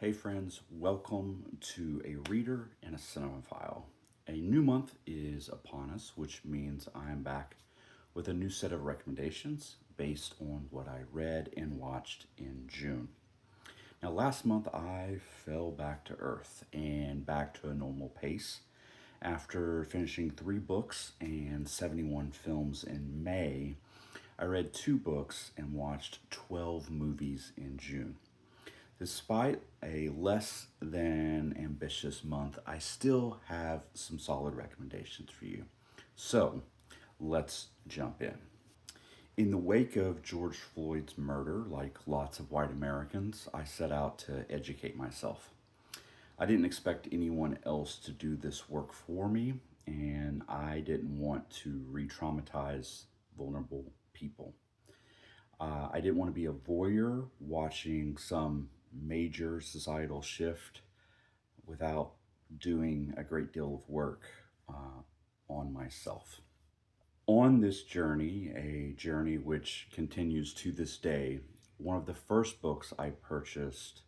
Hey friends, welcome to a reader and a cinephile. A new month is upon us, which means I'm back with a new set of recommendations based on what I read and watched in June. Now, last month I fell back to earth and back to a normal pace after finishing 3 books and 71 films in May. I read 2 books and watched 12 movies in June. Despite a less than ambitious month, I still have some solid recommendations for you. So let's jump in. In the wake of George Floyd's murder, like lots of white Americans, I set out to educate myself. I didn't expect anyone else to do this work for me, and I didn't want to re traumatize vulnerable people. I didn't want to be a voyeur watching some major societal shift without doing a great deal of work on myself. On this journey, a journey which continues to this day, one of the first books I purchased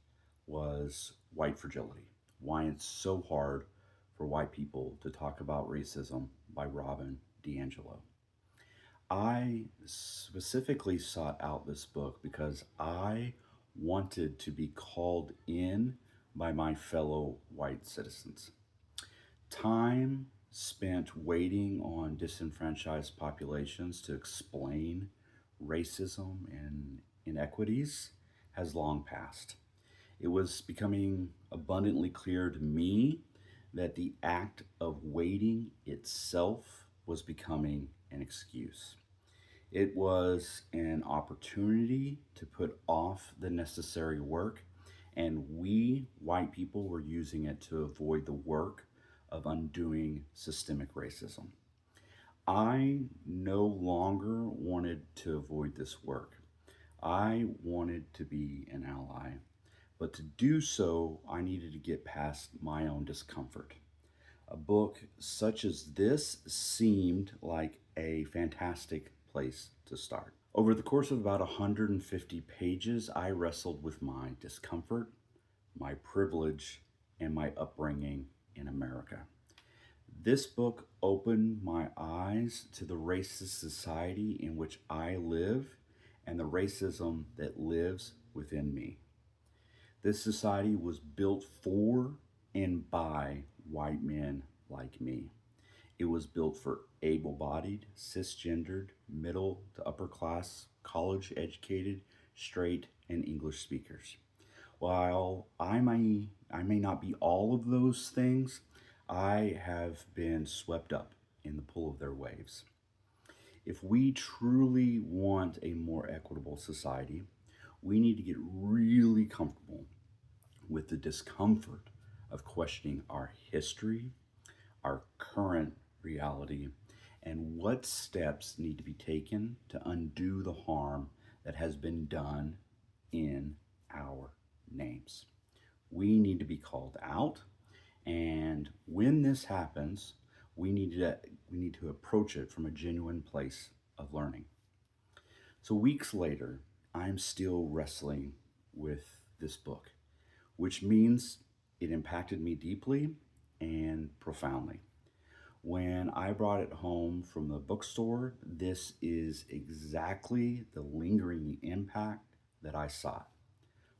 was White Fragility: Why It's So Hard for White People to Talk About Racism by Robin DiAngelo. I specifically sought out this book because I wanted to be called in by my fellow white citizens. Time spent waiting on disenfranchised populations to explain racism and inequities has long passed. It was becoming abundantly clear to me that the act of waiting itself was becoming an excuse. It was an opportunity to put off the necessary work, and we white people were using it to avoid the work of undoing systemic racism. I no longer wanted to avoid this work. I wanted to be an ally. But to do so, I needed to get past my own discomfort. A book such as this seemed like a fantastic place to start. Over the course of about 150 pages, I wrestled with my discomfort, my privilege, and my upbringing in America. This book opened my eyes to the racist society in which I live and the racism that lives within me. This society was built for and by white men like me. It was built for able bodied, cisgendered, middle to upper class, college educated, straight, and English speakers. While I may not be all of those things, I have been swept up in the pull of their waves. If we truly want a more equitable society, we need to get really comfortable with the discomfort of questioning our history, our current reality, and what steps need to be taken to undo the harm that has been done in our names. We need to be called out, and when this happens, we need to approach it from a genuine place of learning. So weeks later, I'm still wrestling with this book, which means it impacted me deeply and profoundly. When I brought it home from the bookstore, this is exactly the lingering impact that I sought.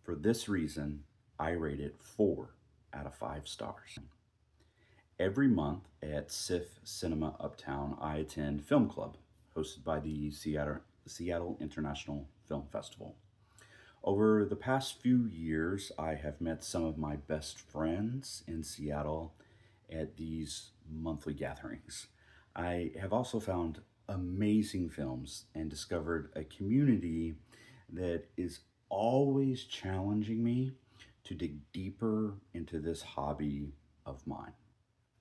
For this reason, I rate it 4 out of 5 stars. Every month at SIF Cinema Uptown, I attend Film Club, hosted by the Seattle International Film Festival. Over the past few years, I have met some of my best friends in Seattle at these monthly gatherings. I have also found amazing films and discovered a community that is always challenging me to dig deeper into this hobby of mine.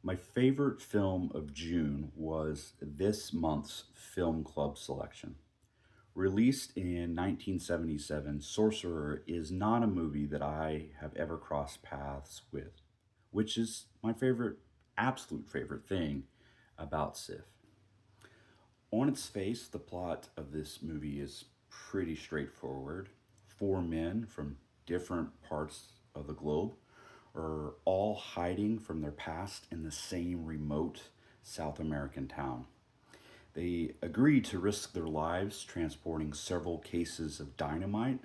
My favorite film of June was this month's Film Club selection. Released in 1977, Sorcerer is not a movie that I have ever crossed paths with, which is my favorite, absolute favorite thing about Sif. On its face, the plot of this movie is pretty straightforward. 4 men from different parts of the globe are all hiding from their past in the same remote South American town. They agree to risk their lives transporting several cases of dynamite,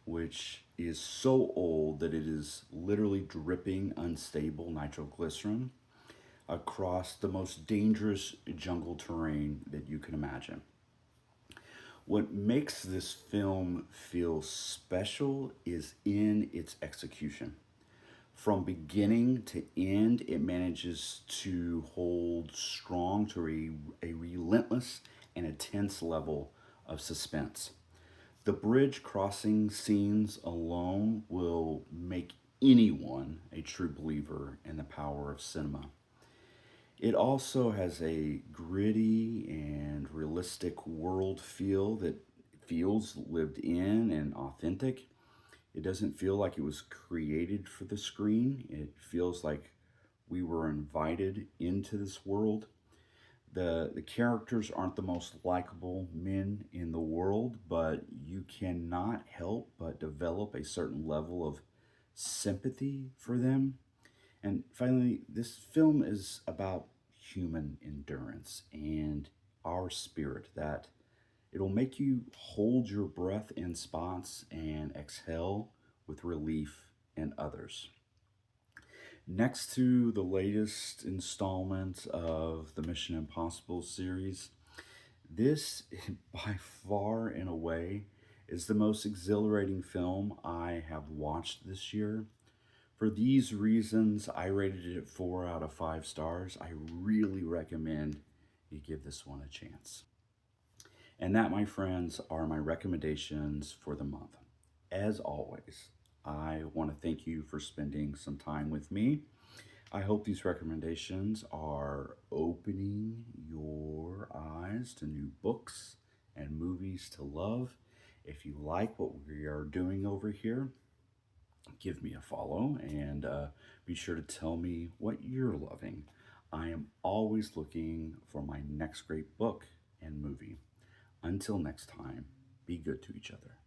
which is so old that it is literally dripping unstable nitroglycerin across the most dangerous jungle terrain that you can imagine. What makes this film feel special is in its execution. From beginning to end, it manages to hold strong to a relentless and intense level of suspense. The bridge crossing scenes alone will make anyone a true believer in the power of cinema. It also has a gritty and realistic world feel that feels lived in and authentic. It doesn't feel like it was created for the screen. It feels like we were invited into this world. The characters aren't the most likable men in the world, but you cannot help but develop a certain level of sympathy for them. And finally, this film is about human endurance and our spirit that it'll make you hold your breath in spots and exhale with relief in others. Next to the latest installment of the Mission Impossible series, this, by far and away, is the most exhilarating film I have watched this year. For these reasons, I rated it 4 out of 5 stars. I really recommend you give this one a chance. And that, my friends, are my recommendations for the month. As always, I want to thank you for spending some time with me. I hope these recommendations are opening your eyes to new books and movies to love. If you like what we are doing over here, give me a follow and be sure to tell me what you're loving. I am always looking for my next great book and movie. Until next time, be good to each other.